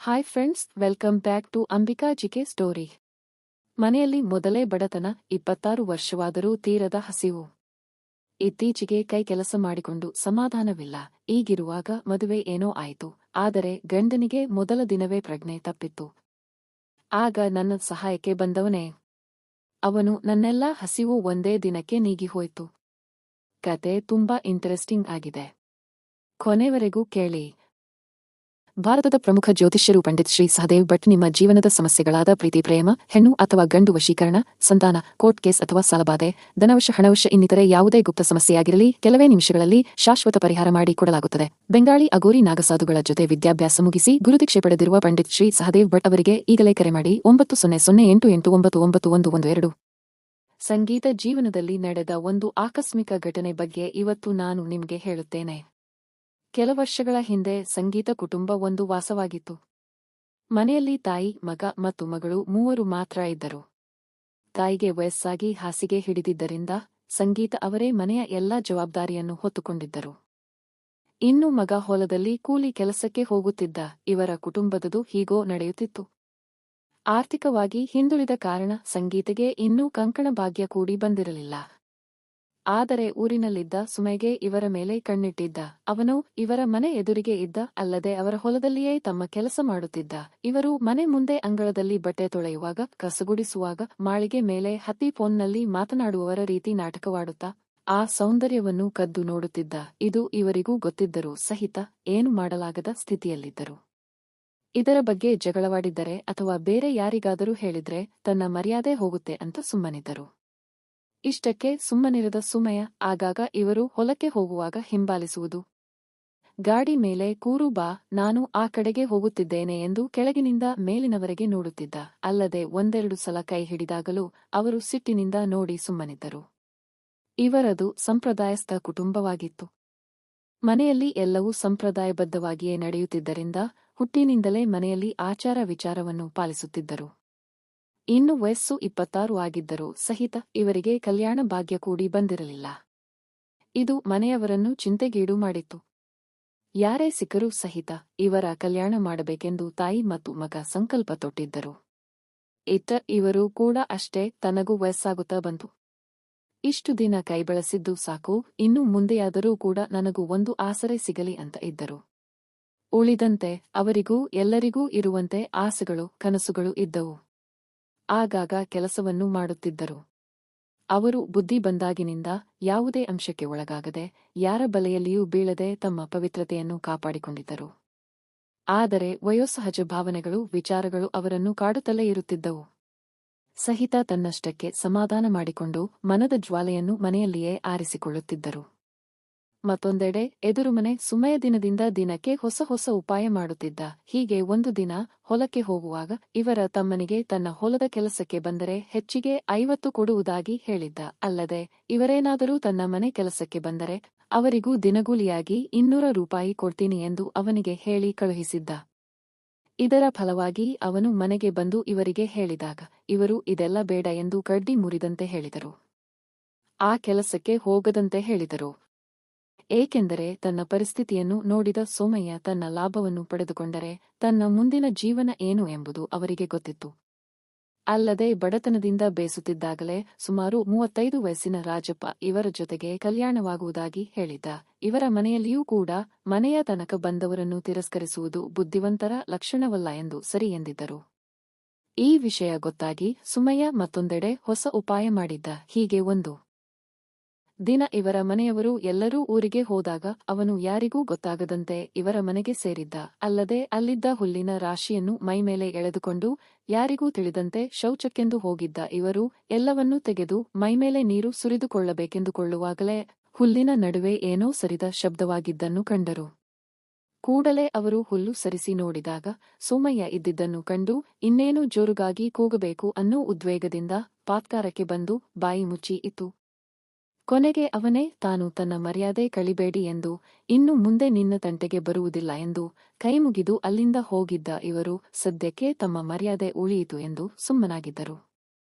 Hi friends, welcome back to Ambika GK story. ಮನೆಯಲ್ಲಿ ಮೊದಲೇ ಬಡತನ, 26 ವರ್ಷವಾದರೂ ತೀರದ ಹಸಿವು. ಇತ್ತೀಚೆಗೆ ಕೈ ಕೆಲಸ ಮಾಡಿಕೊಂಡು ಸಮಾಧಾನವಿಲ್ಲ. ಈಗಿರುವಾಗ ಮದುವೆ ಏನೋ ಆಯಿತು. ಆದರೆ ಗಂಡನಿಗೆ ಮೊದಲ ದಿನವೇ ಪ್ರಜ್ಞೆ ತಪ್ಪಿತ್ತು. ಆಗ ನನ್ನ ಸಹಾಯಕ್ಕೆ ಬಂದವನೇ. ಅವನು ನನ್ನೆಲ್ಲ ಹಸಿವು ಒಂದೇ ದಿನಕ್ಕೆ ನೀಗಿಹೋಯ್ತು. ಕತೆ ತುಂಬಾ ಇಂಟರೆಸ್ಟಿಂಗ್ ಆಗಿದೆ. ಕೊನೆವರೆಗೂ ಕೇಳಿ. ಭಾರತದ ಪ್ರಮುಖ ಜ್ಯೋತಿಷ್ಯರು ಪಂಡಿತ್ ಶ್ರೀ ಸಹದೇವ್ ಭಟ್ ನಿಮ್ಮ ಜೀವನದ ಸಮಸ್ಯೆಗಳಾದ ಪ್ರೀತಿ, ಪ್ರೇಮ, ಹೆಣ್ಣು ಅಥವಾ ಗಂಡು ವಶೀಕರಣ, ಸಂತಾನ, ಕೋರ್ಟ್ ಕೇಸ್ ಅಥವಾ ಸಾಲಬಾಧೆ, ಧನವಶ, ಹಣವಶ ಇನ್ನಿತರೆ ಯಾವುದೇ ಗುಪ್ತ ಸಮಸ್ಯೆಯಾಗಿರಲಿ ಕೆಲವೇ ನಿಮಿಷಗಳಲ್ಲಿ ಶಾಶ್ವತ ಪರಿಹಾರ ಮಾಡಿ ಕೊಡಲಾಗುತ್ತದೆ. ಬೆಂಗಾಳಿ ಅಗೋರಿ ನಾಗಸಾಧುಗಳ ಜೊತೆ ವಿದ್ಯಾಭ್ಯಾಸ ಮುಗಿಸಿ ಗುರುದೀಕ್ಷೆ ಪಡೆದಿರುವ ಪಂಡಿತ್ ಶ್ರೀ ಸಹದೇವ್ ಭಟ್ ಅವರಿಗೆ ಈಗಲೇ ಕರೆ ಮಾಡಿ 9008899112. ಸಂಗೀತ ಜೀವನದಲ್ಲಿ ನಡೆದ ಒಂದು ಆಕಸ್ಮಿಕ ಘಟನೆ ಬಗ್ಗೆ ಇವತ್ತು ನಾನು ನಿಮಗೆ ಹೇಳುತ್ತೇನೆ. ಕೆಲ ವರ್ಷಗಳ ಹಿಂದೆ ಸಂಗೀತ ಕುಟುಂಬ ಒಂದು ವಾಸವಾಗಿತ್ತು. ಮನೆಯಲ್ಲಿ ತಾಯಿ, ಮಗ ಮತ್ತು ಮಗಳು ಮೂವರು ಮಾತ್ರ ಇದ್ದರು. ತಾಯಿಗೆ ವಯಸ್ಸಾಗಿ ಹಾಸಿಗೆ ಹಿಡಿದಿದ್ದರಿಂದ ಸಂಗೀತ ಅವರೇ ಮನೆಯ ಎಲ್ಲಾ ಜವಾಬ್ದಾರಿಯನ್ನು ಹೊತ್ತುಕೊಂಡಿದ್ದರು. ಇನ್ನು ಮಗ ಹೊಲದಲ್ಲಿ ಕೂಲಿ ಕೆಲಸಕ್ಕೆ ಹೋಗುತ್ತಿದ್ದ. ಇವರ ಕುಟುಂಬದದು ಹೀಗೋ ನಡೆಯುತ್ತಿತ್ತು. ಆರ್ಥಿಕವಾಗಿ ಹಿಂದುಳಿದ ಕಾರಣ ಸಂಗೀತೆಗೆ ಇನ್ನೂ ಕಂಕಣ ಭಾಗ್ಯ ಕೂಡಿ ಬಂದಿರಲಿಲ್ಲ. ಆದರೆ ಊರಿನಲ್ಲಿದ್ದ ಸುಮೈಗೆ ಇವರ ಮೇಲೆ ಕಣ್ಣಿಟ್ಟಿದ್ದ. ಅವನು ಇವರ ಮನೆ ಎದುರಿಗೆ ಇದ್ದ, ಅಲ್ಲದೆ ಅವರ ಹೊಲದಲ್ಲಿಯೇ ತಮ್ಮ ಕೆಲಸ ಮಾಡುತ್ತಿದ್ದ. ಇವರು ಮನೆ ಮುಂದೆ ಅಂಗಳದಲ್ಲಿ ಬಟ್ಟೆ ತೊಳೆಯುವಾಗ, ಕಸಗುಡಿಸುವಾಗ, ಮಾಳಿಗೆ ಮೇಲೆ ಹತ್ತಿ ಫೋನ್ನಲ್ಲಿ ಮಾತನಾಡುವವರ ರೀತಿ ನಾಟಕವಾಡುತ್ತಾ ಆ ಸೌಂದರ್ಯವನ್ನು ಕದ್ದು ನೋಡುತ್ತಿದ್ದ. ಇದು ಇವರಿಗೂ ಗೊತ್ತಿದ್ದರೂ ಸಹಿತ ಏನು ಮಾಡಲಾಗದ ಸ್ಥಿತಿಯಲ್ಲಿದ್ದರು. ಇದರ ಬಗ್ಗೆ ಜಗಳವಾಡಿದ್ದರೆ ಅಥವಾ ಬೇರೆ ಯಾರಿಗಾದರೂ ಹೇಳಿದ್ರೆ ತನ್ನ ಮರ್ಯಾದೆ ಹೋಗುತ್ತೆ ಅಂತ ಸುಮ್ಮನಿದ್ದರು. ಇಷ್ಟಕ್ಕೆ ಸುಮ್ಮನಿರದ ಸುಮಯ ಆಗಾಗ ಇವರು ಹೊಲಕ್ಕೆ ಹೋಗುವಾಗ ಹಿಂಬಾಲಿಸುವುದು. ಗಾಡಿ ಮೇಲೆ ಕೂರು ಬಾ, ನಾನು ಆ ಕಡೆಗೆ ಹೋಗುತ್ತಿದ್ದೇನೆ ಎಂದು ಕೆಳಗಿನಿಂದ ಮೇಲಿನವರೆಗೆ ನೋಡುತ್ತಿದ್ದ. ಅಲ್ಲದೆ ಒಂದೆರಡು ಸಲ ಕೈ ಹಿಡಿದಾಗಲೂ ಅವರು ಸಿಟ್ಟಿನಿಂದ ನೋಡಿ ಸುಮ್ಮನಿದ್ದರು. ಇವರದು ಸಂಪ್ರದಾಯಸ್ಥ ಕುಟುಂಬವಾಗಿತ್ತು. ಮನೆಯಲ್ಲಿ ಎಲ್ಲವೂ ಸಂಪ್ರದಾಯಬದ್ಧವಾಗಿಯೇ ನಡೆಯುತ್ತಿದ್ದರಿಂದ ಹುಟ್ಟಿನಿಂದಲೇ ಮನೆಯಲ್ಲಿ ಆಚಾರ ವಿಚಾರವನ್ನು ಪಾಲಿಸುತ್ತಿದ್ದರು. ಇನ್ನು ವಯಸ್ಸು 26 ಆಗಿದ್ದರೂ ಸಹಿತ ಇವರಿಗೆ ಕಲ್ಯಾಣ ಭಾಗ್ಯ ಕೂಡಿ ಬಂದಿರಲಿಲ್ಲ. ಇದು ಮನೆಯವರನ್ನು ಚಿಂತೆಗೀಡು ಮಾಡಿತ್ತು. ಯಾರೇ ಸಿಕ್ಕರೂ ಸಹಿತ ಇವರ ಕಲ್ಯಾಣ ಮಾಡಬೇಕೆಂದು ತಾಯಿ ಮತ್ತು ಮಗ ಸಂಕಲ್ಪ ತೊಟ್ಟಿದ್ದರು. ಇವರು ಕೂಡ ಅಷ್ಟೇ. ತನಗೂ ವಯಸ್ಸಾಗುತ್ತಾ ಬಂತು. ಇಷ್ಟು ದಿನ ಕೈಬಳಸಿದ್ದು ಸಾಕು, ಇನ್ನು ಮುಂದೆಯಾದರೂ ಕೂಡ ನನಗೂ ಒಂದು ಆಸರೆ ಸಿಗಲಿ ಅಂತ ಇದ್ದರು. ಉಳಿದಂತೆ ಅವರಿಗೂ ಎಲ್ಲರಿಗೂ ಇರುವಂತೆ ಆಸೆಗಳು, ಕನಸುಗಳು ಇದ್ದವು. ಆಗಾಗ ಕೆಲಸವನ್ನು ಮಾಡುತ್ತಿದ್ದರು. ಅವರು ಬುದ್ಧಿ ಬಂದಾಗಿನಿಂದ ಯಾವುದೇ ಅಂಶಕ್ಕೆ ಒಳಗಾಗದೆ, ಯಾರ ಬಲೆಯಲ್ಲಿಯೂ ಬೀಳದೆ ತಮ್ಮ ಪವಿತ್ರತೆಯನ್ನು ಕಾಪಾಡಿಕೊಂಡಿದ್ದರು. ಆದರೆ ವಯೋಸಹಜ ಭಾವನೆಗಳು, ವಿಚಾರಗಳು ಅವರನ್ನು ಕಾಡುತ್ತಲೇ ಇರುತ್ತಿದ್ದವು. ಸಹಿತ ತನ್ನಷ್ಟಕ್ಕೆ ಸಮಾಧಾನ ಮಾಡಿಕೊಂಡು ಮನದ ಜ್ವಾಲೆಯನ್ನು ಮನೆಯಲ್ಲಿಯೇ ಆರಿಸಿಕೊಳ್ಳುತ್ತಿದ್ದರು. ಮತ್ತೊಂದೆಡೆ ಎದುರುಮನೆ ಸುಮಯ ದಿನದಿಂದ ದಿನಕ್ಕೆ ಹೊಸ ಹೊಸ ಉಪಾಯ ಮಾಡುತ್ತಿದ್ದ. ಹೀಗೆ ಒಂದು ದಿನ ಹೊಲಕ್ಕೆ ಹೋಗುವಾಗ ಇವರ ತಮ್ಮನಿಗೆ ತನ್ನ ಹೊಲದ ಕೆಲಸಕ್ಕೆ ಬಂದರೆ ಹೆಚ್ಚಿಗೆ 50 ಕೊಡುವುದಾಗಿ ಹೇಳಿದ್ದ. ಅಲ್ಲದೆ ಇವರೇನಾದರೂ ತನ್ನ ಮನೆ ಕೆಲಸಕ್ಕೆ ಬಂದರೆ ಅವರಿಗೂ ದಿನಗೂಲಿಯಾಗಿ 200 ರೂಪಾಯಿ ಕೊಡ್ತೀನಿ ಎಂದು ಅವನಿಗೆ ಹೇಳಿ ಕಳುಹಿಸಿದ್ದ. ಇದರ ಫಲವಾಗಿ ಅವನು ಮನೆಗೆ ಬಂದು ಇವರಿಗೆ ಹೇಳಿದಾಗ ಇವರು ಇದೆಲ್ಲ ಬೇಡ ಎಂದು ಕಡ್ಡಿ ಮುರಿದಂತೆ ಹೇಳಿದರು. ಆ ಕೆಲಸಕ್ಕೆ ಹೋಗದಂತೆ ಹೇಳಿದರು. ಏಕೆಂದರೆ ತನ್ನ ಪರಿಸ್ಥಿತಿಯನ್ನು ನೋಡಿದ ಸೋಮಯ್ಯ ತನ್ನ ಲಾಭವನ್ನು ಪಡೆದುಕೊಂಡರೆ ತನ್ನ ಮುಂದಿನ ಜೀವನ ಏನು ಎಂಬುದು ಅವರಿಗೆ ಗೊತ್ತಿತ್ತು. ಅಲ್ಲದೆ ಬಡತನದಿಂದ ಬೇಸುತ್ತಿದ್ದಾಗಲೇ ಸುಮಾರು 35 ವಯಸ್ಸಿನ ರಾಜಪ್ಪ ಇವರ ಜೊತೆಗೆ ಕಲ್ಯಾಣವಾಗುವುದಾಗಿ ಹೇಳಿದ್ದ. ಇವರ ಮನೆಯಲ್ಲಿಯೂ ಕೂಡ ಮನೆಯ ತನಕ ಬಂದವರನ್ನು ತಿರಸ್ಕರಿಸುವುದು ಬುದ್ಧಿವಂತರ ಲಕ್ಷಣವಲ್ಲ ಎಂದು ಸರಿ ಎಂದಿದ್ದರು. ಈ ವಿಷಯ ಗೊತ್ತಾಗಿ ಸುಮಯ್ಯ ಮತ್ತೊಂದೆಡೆ ಹೊಸ ಉಪಾಯ ಮಾಡಿದ್ದ. ಹೀಗೆ ಒಂದು ದಿನ ಇವರ ಮನೆಯವರು ಎಲ್ಲರೂ ಊರಿಗೆ ಹೋದಾಗ ಅವನು ಯಾರಿಗೂ ಗೊತ್ತಾಗದಂತೆ ಇವರ ಮನೆಗೆ ಸೇರಿದ್ದ. ಅಲ್ಲದೆ ಅಲ್ಲಿದ್ದ ಹುಲ್ಲಿನ ರಾಶಿಯನ್ನು ಮೈಮೇಲೆ ಎಳೆದುಕೊಂಡು ಯಾರಿಗೂ ತಿಳಿದಂತೆ ಶೌಚಕ್ಕೆಂದು ಹೋಗಿದ್ದ. ಇವರು ಎಲ್ಲವನ್ನೂ ತೆಗೆದು ಮೈಮೇಲೆ ನೀರು ಸುರಿದುಕೊಳ್ಳಬೇಕೆಂದುಕೊಳ್ಳುವಾಗಲೇ ಹುಲ್ಲಿನ ನಡುವೆ ಏನೋ ಸರಿದ ಶಬ್ದವಾಗಿದ್ದನ್ನು ಕಂಡರು. ಕೂಡಲೇ ಅವರು ಹುಲ್ಲು ಸರಿಸಿ ನೋಡಿದಾಗ ಸೋಮಯ್ಯ ಇದ್ದಿದ್ದನ್ನು ಕಂಡು ಇನ್ನೇನು ಜೋರುಗಾಗಿ ಕೂಗಬೇಕು ಅನ್ನೋ ಉದ್ವೇಗದಿಂದ ಪಾತ್ಕಾರಕ್ಕೆ ಬಂದು ಬಾಯಿ ಮುಚ್ಚಿ ಇತ್ತು. ಕೊನೆಗೆ ಅವನೇ ತಾನು ತನ್ನ ಮರ್ಯಾದೆ ಕಳಿಬೇಡಿ ಎಂದು, ಇನ್ನು ಮುಂದೆ ನಿನ್ನ ತಂಟೆಗೆ ಬರುವುದಿಲ್ಲ ಎಂದು ಕೈಮುಗಿದು ಅಲ್ಲಿಂದ ಹೋಗಿದ್ದ. ಇವರು ಸದ್ಯಕ್ಕೆ ತಮ್ಮ ಮರ್ಯಾದೆ ಉಳಿಯಿತು ಎಂದು ಸುಮ್ಮನಾಗಿದ್ದರು.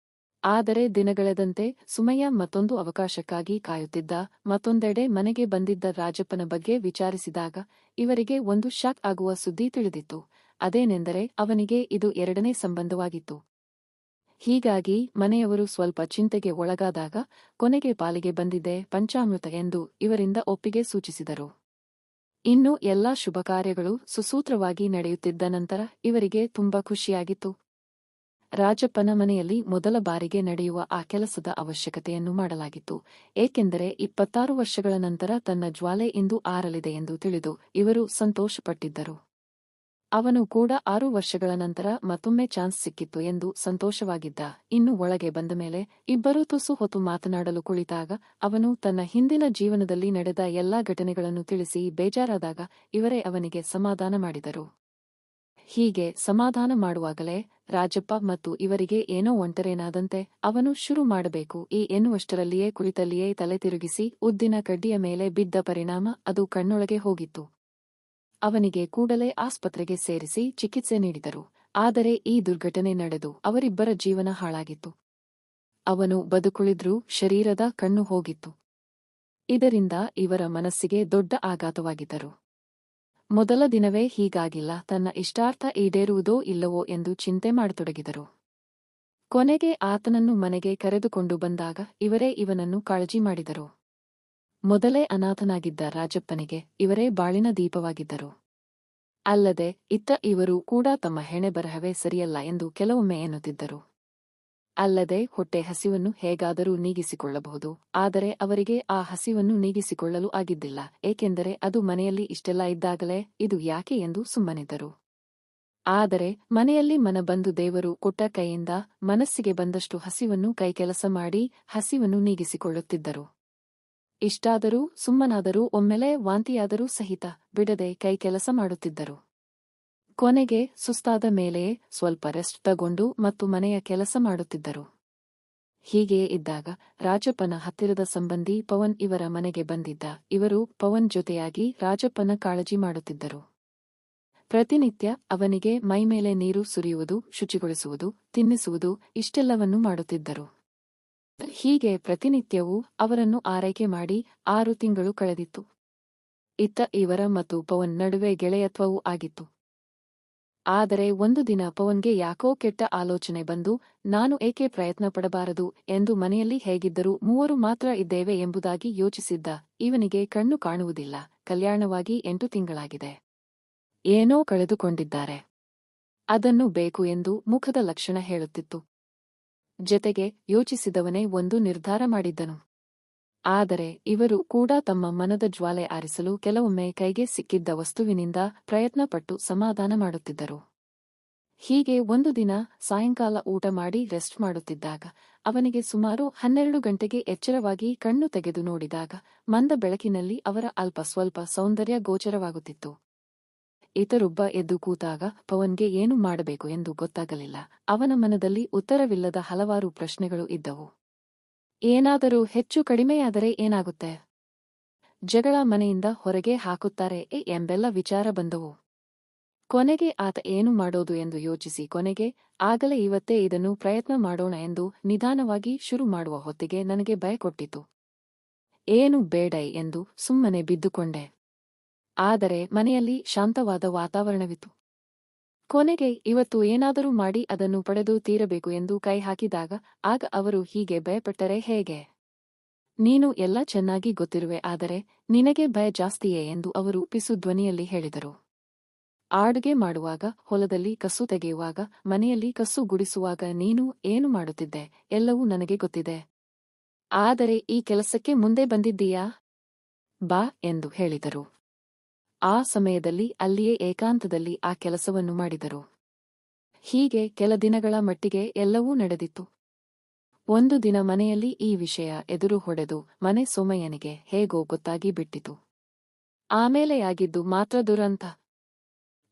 ಆದರೆ ದಿನಗಳೆದಂತೆ ಸುಮಯ್ಯ ಮತ್ತೊಂದು ಅವಕಾಶಕ್ಕಾಗಿ ಕಾಯುತ್ತಿದ್ದ. ಮತ್ತೊಂದೆಡೆ ಮನೆಗೆ ಬಂದಿದ್ದ ರಾಜಪ್ಪನ ಬಗ್ಗೆ ವಿಚಾರಿಸಿದಾಗ ಇವರಿಗೆ ಒಂದು ಶಾಕ್ ಆಗುವ ಸುದ್ದಿ ತಿಳಿದಿತ್ತು. ಅದೇನೆಂದರೆ ಅವನಿಗೆ ಇದು ಎರಡನೇ ಸಂಬಂಧವಾಗಿತ್ತು. ಹೀಗಾಗಿ ಮನೆಯವರು ಸ್ವಲ್ಪ ಚಿಂತೆಗೆ ಒಳಗಾದಾಗ ಕೊನೆಗೆ ಪಾಲಿಗೆ ಬಂದಿದ್ದೆ ಪಂಚಾಮೃತ ಎಂದು ಇವರಿಂದ ಒಪ್ಪಿಗೆ ಸೂಚಿಸಿದರು. ಇನ್ನು ಎಲ್ಲಾ ಶುಭಕಾರ್ಯಗಳು ಸುಸೂತ್ರವಾಗಿ ನಡೆಯುತ್ತಿದ್ದ ನಂತರ ಇವರಿಗೆ ತುಂಬಾ ಖುಷಿಯಾಗಿತ್ತು. ರಾಜಪ್ಪನ ಮನೆಯಲ್ಲಿ ಮೊದಲ ಬಾರಿಗೆ ನಡೆಯುವ ಆ ಕೆಲಸದ ಅವಶ್ಯಕತೆಯನ್ನು ಮಾಡಲಾಗಿತ್ತು. ಏಕೆಂದರೆ 26 ವರ್ಷಗಳ ನಂತರ ತನ್ನ ಜ್ವಾಲೆ ಇಂದು ಆರಲಿದೆ ಎಂದು ತಿಳಿದು ಇವರು ಸಂತೋಷಪಟ್ಟಿದ್ದರು. ಅವನು ಕೂಡ 6 ವರ್ಷಗಳ ನಂತರ ಮತ್ತೊಮ್ಮೆ ಚಾನ್ಸ್ ಸಿಕ್ಕಿತ್ತು ಎಂದು ಸಂತೋಷವಾಗಿದ್ದ. ಇನ್ನು ಒಳಗೆ ಬಂದ ಮೇಲೆ ಇಬ್ಬರೂ ತುಸು ಹೊತ್ತು ಮಾತನಾಡಲು ಕುಳಿತಾಗ ಅವನು ತನ್ನ ಹಿಂದಿನ ಜೀವನದಲ್ಲಿ ನಡೆದ ಎಲ್ಲಾ ಘಟನೆಗಳನ್ನು ತಿಳಿಸಿ ಬೇಜಾರಾದಾಗ ಇವರೇ ಅವನಿಗೆ ಸಮಾಧಾನ ಮಾಡಿದರು. ಹೀಗೆ ಸಮಾಧಾನ ಮಾಡುವಾಗಲೇ ರಾಜಪ್ಪ ಮತ್ತು ಇವರಿಗೆ ಏನೋ ಒಂಟರೇನಾದಂತೆ ಅವನು ಶುರು ಮಾಡಬೇಕು ಎನ್ನುವಷ್ಟರಲ್ಲಿಯೇ ಕುಳಿತಲ್ಲಿಯೇ ತಲೆ ತಿರುಗಿಸಿ ಉದ್ದಿನ ಕಡ್ಡಿಯ ಮೇಲೆ ಬಿದ್ದ ಪರಿಣಾಮ ಅದು ಕಣ್ಣೊಳಗೆ ಹೋಗಿತ್ತು. ಅವನಿಗೆ ಕೂಡಲೇ ಆಸ್ಪತ್ರೆಗೆ ಸೇರಿಸಿ ಚಿಕಿತ್ಸೆ ನೀಡಿದರು. ಆದರೆ ಈ ದುರ್ಘಟನೆ ನಡೆದು ಅವರಿಬ್ಬರ ಜೀವನ ಹಾಳಾಗಿತ್ತು. ಅವನು ಬದುಕುಳಿದ್ರೂ ಶರೀರದ ಕಣ್ಣು ಹೋಗಿತ್ತು. ಇದರಿಂದ ಇವರ ಮನಸ್ಸಿಗೆ ದೊಡ್ಡ ಆಘಾತವಾಗಿದ್ದರು. ಮೊದಲ ದಿನವೇ ಹೀಗಾಗಿಲ್ಲ, ತನ್ನ ಇಷ್ಟಾರ್ಥ ಈಡೇರುವುದೋ ಇಲ್ಲವೋ ಎಂದು ಚಿಂತೆ ಮಾಡತೊಡಗಿದರು. ಕೊನೆಗೆ ಆತನನ್ನು ಮನೆಗೆ ಕರೆದುಕೊಂಡು ಬಂದಾಗ ಇವರೇ ಇವನನ್ನು ಕಾಳಜಿ ಮಾಡಿದರು. ಮೊದಲೇ ಅನಾಥನಾಗಿದ್ದ ರಾಜಪ್ಪನಿಗೆ ಇವರೇ ಬಾಳಿನ ದೀಪವಾಗಿದ್ದರು. ಅಲ್ಲದೆ ಇತ್ತ ಇವರು ಕೂಡ ತಮ್ಮ ಹೆಣೆಬರಹವೇ ಸರಿಯಲ್ಲ ಎಂದು ಕೆಲವೊಮ್ಮೆ ಎನ್ನುತ್ತಿದ್ದರು. ಅಲ್ಲದೆ ಹೊಟ್ಟೆ ಹಸಿವನ್ನು ಹೇಗಾದರೂ ನೀಗಿಸಿಕೊಳ್ಳಬಹುದು, ಆದರೆ ಅವರಿಗೆ ಆ ಹಸಿವನ್ನು ನೀಗಿಸಿಕೊಳ್ಳಲು ಆಗಿದ್ದಿಲ್ಲ. ಏಕೆಂದರೆ ಅದು ಮನೆಯಲ್ಲಿ ಇಷ್ಟೆಲ್ಲ ಇದ್ದಾಗಲೇ ಇದು ಯಾಕೆ ಎಂದು ಸುಮ್ಮನಿದ್ದರು. ಆದರೆ ಮನೆಯಲ್ಲಿ ಮನ ಬಂದು ದೇವರು ಕೊಟ್ಟ ಕೈಯಿಂದ ಮನಸ್ಸಿಗೆ ಬಂದಷ್ಟು ಹಸಿವನ್ನು ಕೈಕೆಲಸ ಮಾಡಿ ಹಸಿವನ್ನು ನೀಗಿಸಿಕೊಳ್ಳುತ್ತಿದ್ದರು. ಇಷ್ಟಾದರೂ ಸುಮ್ಮನಾದರೂ ಒಮ್ಮೆಲೆ ವಾಂತಿಯಾದರೂ ಸಹಿತ ಬಿಡದೆ ಕೈಕೆಲಸ ಮಾಡುತ್ತಿದ್ದರು. ಕೊನೆಗೆ ಸುಸ್ತಾದ ಮೇಲೆಯೇ ಸ್ವಲ್ಪ ರೆಸ್ಟ್ ತಗೊಂಡು ಮತ್ತು ಮನೆಯ ಕೆಲಸ ಮಾಡುತ್ತಿದ್ದರು. ಹೀಗೆಯೇ ಇದ್ದಾಗ ರಾಜಪ್ಪನ ಹತ್ತಿರದ ಸಂಬಂಧಿ ಪವನ್ ಇವರ ಮನೆಗೆ ಬಂದಿದ್ದ. ಇವರು ಪವನ್ ಜೊತೆಯಾಗಿ ರಾಜಪ್ಪನ ಕಾಳಜಿ ಮಾಡುತ್ತಿದ್ದರು. ಪ್ರತಿನಿತ್ಯ ಅವನಿಗೆ ಮೈಮೇಲೆ ನೀರು ಸುರಿಯುವುದು, ಶುಚಿಗೊಳಿಸುವುದು, ತಿನ್ನಿಸುವುದು ಇಷ್ಟೆಲ್ಲವನ್ನೂ ಮಾಡುತ್ತಿದ್ದರು. ಹೀಗೆ ಪ್ರತಿನಿತ್ಯವೂ ಅವರನ್ನು ಆರೈಕೆ ಮಾಡಿ 6 ತಿಂಗಳು ಕಳೆದಿತ್ತು. ಇತ್ತ ಇವರ ಮತ್ತು ಪವನ್ ನಡುವೆ ಗೆಳೆಯತ್ವವೂ ಆಗಿತ್ತು. ಆದರೆ ಒಂದು ದಿನ ಪವನ್ಗೆ ಯಾಕೋ ಕೆಟ್ಟ ಆಲೋಚನೆ ಬಂದು ನಾನು ಏಕೆ ಪ್ರಯತ್ನ ಪಡಬಾರದು ಎಂದು ಮನೆಯಲ್ಲಿ ಹೇಗಿದ್ದರೂ 3 ಮಾತ್ರ ಇದ್ದೇವೆ ಎಂಬುದಾಗಿ ಯೋಚಿಸಿದ್ದ. ಇವನಿಗೆ ಕಣ್ಣು ಕಾಣುವುದಿಲ್ಲ, ಕಲ್ಯಾಣವಾಗಿ 8 ತಿಂಗಳಾಗಿದೆ. ಏನೋ ಕಳೆದುಕೊಂಡಿದ್ದಾರೆ. ಅದನ್ನು ಬೇಕು ಎಂದು ಮುಖದ ಲಕ್ಷಣ ಹೇಳುತ್ತಿತ್ತು. ಜತೆಗೆ ಯೋಚಿಸಿದವನೇ ಒಂದು ನಿರ್ಧಾರ ಮಾಡಿದ್ದನು. ಆದರೆ ಇವರು ಕೂಡ ತಮ್ಮ ಮನದ ಜ್ವಾಲೆ ಆರಿಸಲು ಕೆಲವೊಮ್ಮೆ ಕೈಗೆ ಸಿಕ್ಕಿದ್ದ ವಸ್ತುವಿನಿಂದ ಪ್ರಯತ್ನಪಟ್ಟು ಸಮಾಧಾನ ಮಾಡುತ್ತಿದ್ದರು. ಹೀಗೆ ಒಂದು ದಿನ ಸಾಯಂಕಾಲ ಊಟ ಮಾಡಿ ರೆಸ್ಟ್ ಮಾಡುತ್ತಿದ್ದಾಗ ಅವನಿಗೆ ಸುಮಾರು 12 ಗಂಟೆಗೆ ಎಚ್ಚರವಾಗಿ ಕಣ್ಣು ತೆಗೆದು ನೋಡಿದಾಗ ಮಂದ ಬೆಳಕಿನಲ್ಲಿ ಅವರ ಅಲ್ಪ ಸ್ವಲ್ಪ ಸೌಂದರ್ಯ ಗೋಚರವಾಗುತ್ತಿತ್ತು. ಇತರೊಬ್ಬ ಎದ್ದು ಕೂತಾಗ ಪವನ್ಗೆ ಏನು ಮಾಡಬೇಕು ಎಂದು ಗೊತ್ತಾಗಲಿಲ್ಲ. ಅವನ ಮನದಲ್ಲಿ ಉತ್ತರವಿಲ್ಲದ ಹಲವಾರು ಪ್ರಶ್ನೆಗಳು ಇದ್ದವು. ಏನಾದರೂ ಹೆಚ್ಚು ಕಡಿಮೆಯಾದರೆ ಏನಾಗುತ್ತೆ? ಜಗಳ ಮನೆಯಿಂದ ಹೊರಗೆ ಹಾಕುತ್ತಾರೆ ಎಂಬೆಲ್ಲ ವಿಚಾರ ಬಂದವು. ಕೊನೆಗೆ ಆತ ಏನು ಮಾಡೋದು ಎಂದು ಯೋಚಿಸಿ ಕೊನೆಗೆ ಆಗಲೇ ಇವತ್ತೇ ಇದನ್ನು ಪ್ರಯತ್ನ ಮಾಡೋಣ ಎಂದು ನಿಧಾನವಾಗಿ ಶುರು ಮಾಡುವ ಹೊತ್ತಿಗೆ ನನಗೆ ಭಯ ಕೊಟ್ಟಿತು. ಏನು ಬೇಡ ಎಂದು ಸುಮ್ಮನೆ ಬಿದ್ದುಕೊಂಡೆ. ಆದರೆ ಮನೆಯಲ್ಲಿ ಶಾಂತವಾದ ವಾತಾವರಣವಿತ್ತು. ಕೊನೆಗೆ ಇವತ್ತು ಏನಾದರೂ ಮಾಡಿ ಅದನ್ನು ಪಡೆದು ತೀರಬೇಕು ಎಂದು ಕೈ ಹಾಕಿದಾಗ ಆಗ ಅವರು ಹೀಗೆ ಭಯಪಟ್ಟರೆ ಹೇಗೆ? ನೀನು ಎಲ್ಲ ಚೆನ್ನಾಗಿ ಗೊತ್ತಿರುವೆ, ಆದರೆ ನಿನಗೆ ಭಯ ಜಾಸ್ತಿಯೇ ಎಂದು ಅವರು ಪಿಸು ಧ್ವನಿಯಲ್ಲಿ ಹೇಳಿದರು. ಅಡುಗೆ ಮಾಡುವಾಗ, ಹೊಲದಲ್ಲಿ ಕಸು ತೆಗೆಯುವಾಗ, ಮನೆಯಲ್ಲಿ ಕಸು ಗುಡಿಸುವಾಗ ನೀನು ಏನು ಮಾಡುತ್ತಿದ್ದೆ ಎಲ್ಲವೂ ನನಗೆ ಗೊತ್ತಿದೆ. ಆದರೆ ಈ ಕೆಲಸಕ್ಕೆ ಮುಂದೆ ಬಂದಿದ್ದೀಯಾ? ಬಾ ಎಂದು ಹೇಳಿದರು. ಆ ಸಮಯದಲ್ಲಿ ಅಲ್ಲಿಯೇ ಏಕಾಂತದಲ್ಲಿ ಆ ಕೆಲಸವನ್ನು ಮಾಡಿದರು. ಹೀಗೆ ಕೆಲ ದಿನಗಳ ಮಟ್ಟಿಗೆ ಎಲ್ಲವೂ ನಡೆದಿತ್ತು. ಒಂದು ದಿನ ಮನೆಯಲ್ಲಿ ಈ ವಿಷಯ ಎದುರು ಹೊಡೆದು ಮನೆ ಸೋಮಯ್ಯನಿಗೆ ಹೇಗೋ ಗೊತ್ತಾಗಿ ಬಿಟ್ಟಿತು. ಆಮೇಲೆಯಾಗಿದ್ದು ಮಾತ್ರ ದುರಂತ.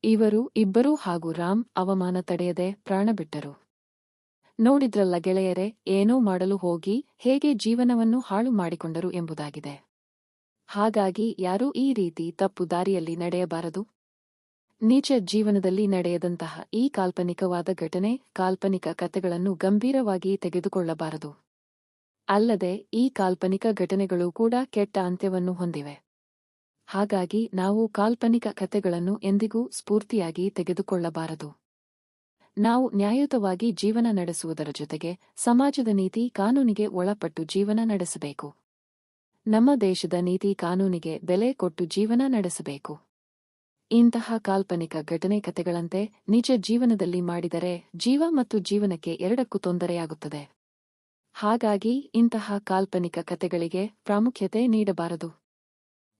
ಇವರು ಇಬ್ಬರೂ ಹಾಗೂ ರಾಮ್ ಅವಮಾನ ತಡೆಯದೆ ಪ್ರಾಣ ಬಿಟ್ಟರು. ನೋಡಿದ್ರಲ್ಲ ಗೆಳೆಯರೇ, ಏನೋ ಮಾಡಲು ಹೋಗಿ ಹೇಗೆ ಜೀವನವನ್ನು ಹಾಳು ಮಾಡಿಕೊಂಡರು ಎಂಬುದಾಗಿದೆ. ಹಾಗಾಗಿ ಯಾರೂ ಈ ರೀತಿ ತಪ್ಪು ದಾರಿಯಲ್ಲಿ ನಡೆಯಬಾರದು. ನಿಜ ಜೀವನದಲ್ಲಿ ನಡೆಯದಂತಹ ಈ ಕಾಲ್ಪನಿಕವಾದ ಘಟನೆ, ಕಾಲ್ಪನಿಕ ಕಥೆಗಳನ್ನು ಗಂಭೀರವಾಗಿ ತೆಗೆದುಕೊಳ್ಳಬಾರದು. ಅಲ್ಲದೆ ಈ ಕಾಲ್ಪನಿಕ ಘಟನೆಗಳು ಕೂಡ ಕೆಟ್ಟ ಅಂತ್ಯವನ್ನು ಹೊಂದಿವೆ. ಹಾಗಾಗಿ ನಾವು ಕಾಲ್ಪನಿಕ ಕಥೆಗಳನ್ನು ಎಂದಿಗೂ ಸ್ಫೂರ್ತಿಯಾಗಿ ತೆಗೆದುಕೊಳ್ಳಬಾರದು. ನಾವು ನ್ಯಾಯಯುತವಾಗಿ ಜೀವನ ನಡೆಸುವುದರ ಜೊತೆಗೆ ಸಮಾಜದ ನೀತಿ ಕಾನೂನಿಗೆ ಒಳಪಟ್ಟು ಜೀವನ ನಡೆಸಬೇಕು. ನಮ್ಮ ದೇಶದ ನೀತಿ ಕಾನೂನಿಗೆ ಬೆಲೆ ಕೊಟ್ಟು ಜೀವನ ನಡೆಸಬೇಕು. ಇಂತಹ ಕಾಲ್ಪನಿಕ ಘಟನೆ ಕಥೆಗಳಂತೆ ನಿಜ ಜೀವನದಲ್ಲಿ ಮಾಡಿದರೆ ಜೀವ ಮತ್ತು ಜೀವನಕ್ಕೆ ಎರಡಕ್ಕೂ ತೊಂದರೆಯಾಗುತ್ತದೆ. ಹಾಗಾಗಿ ಇಂತಹ ಕಾಲ್ಪನಿಕ ಕಥೆಗಳಿಗೆ ಪ್ರಾಮುಖ್ಯತೆ ನೀಡಬಾರದು.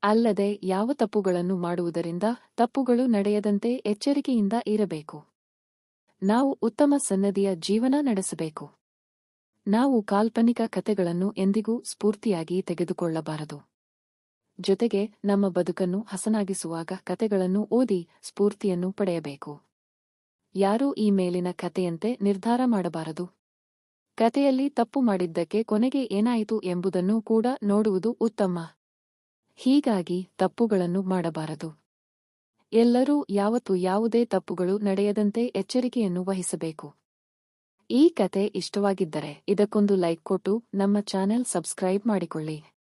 ಅಲ್ಲದೆ ಯಾವ ತಪ್ಪುಗಳನ್ನು ಮಾಡುವುದರಿಂದ ತಪ್ಪುಗಳು ನಡೆಯದಂತೆ ಎಚ್ಚರಿಕೆಯಿಂದ ಇರಬೇಕು. ನಾವು ಉತ್ತಮ ಸನ್ನದಿಯ ಜೀವನ ನಡೆಸಬೇಕು. ನಾವು ಕಾಲ್ಪನಿಕ ಕಥೆಗಳನ್ನು ಎಂದಿಗೂ ಸ್ಫೂರ್ತಿಯಾಗಿ ತೆಗೆದುಕೊಳ್ಳಬಾರದು. ಜೊತೆಗೆ ನಮ್ಮ ಬದುಕನ್ನು ಹಸನಾಗಿಸುವಾಗ ಕಥೆಗಳನ್ನು ಓದಿ ಸ್ಫೂರ್ತಿಯನ್ನು ಪಡೆಯಬೇಕು. ಯಾರೂ ಈ ಮೇಲಿನ ಕಥೆಯಂತೆ ನಿರ್ಧಾರ ಮಾಡಬಾರದು. ಕಥೆಯಲ್ಲಿ ತಪ್ಪು ಮಾಡಿದ್ದಕ್ಕೆ ಕೊನೆಗೆ ಏನಾಯಿತು ಎಂಬುದನ್ನು ಕೂಡ ನೋಡುವುದು ಉತ್ತಮ. ಹೀಗಾಗಿ ತಪ್ಪುಗಳನ್ನು ಮಾಡಬಾರದು. ಎಲ್ಲರೂ ಯಾವತ್ತೂ ಯಾವುದೇ ತಪ್ಪುಗಳು ನಡೆಯದಂತೆ ಎಚ್ಚರಿಕೆಯನ್ನು ವಹಿಸಬೇಕು. ಈ ಕತೆ ಇಷ್ಟವಾಗಿದ್ದರೆ ಇದಕ್ಕೊಂದು ಲೈಕ್ ಕೊಟ್ಟು ನಮ್ಮ ಚಾನೆಲ್ ಸಬ್ಸ್ಕ್ರೈಬ್ ಮಾಡಿಕೊಳ್ಳಿ.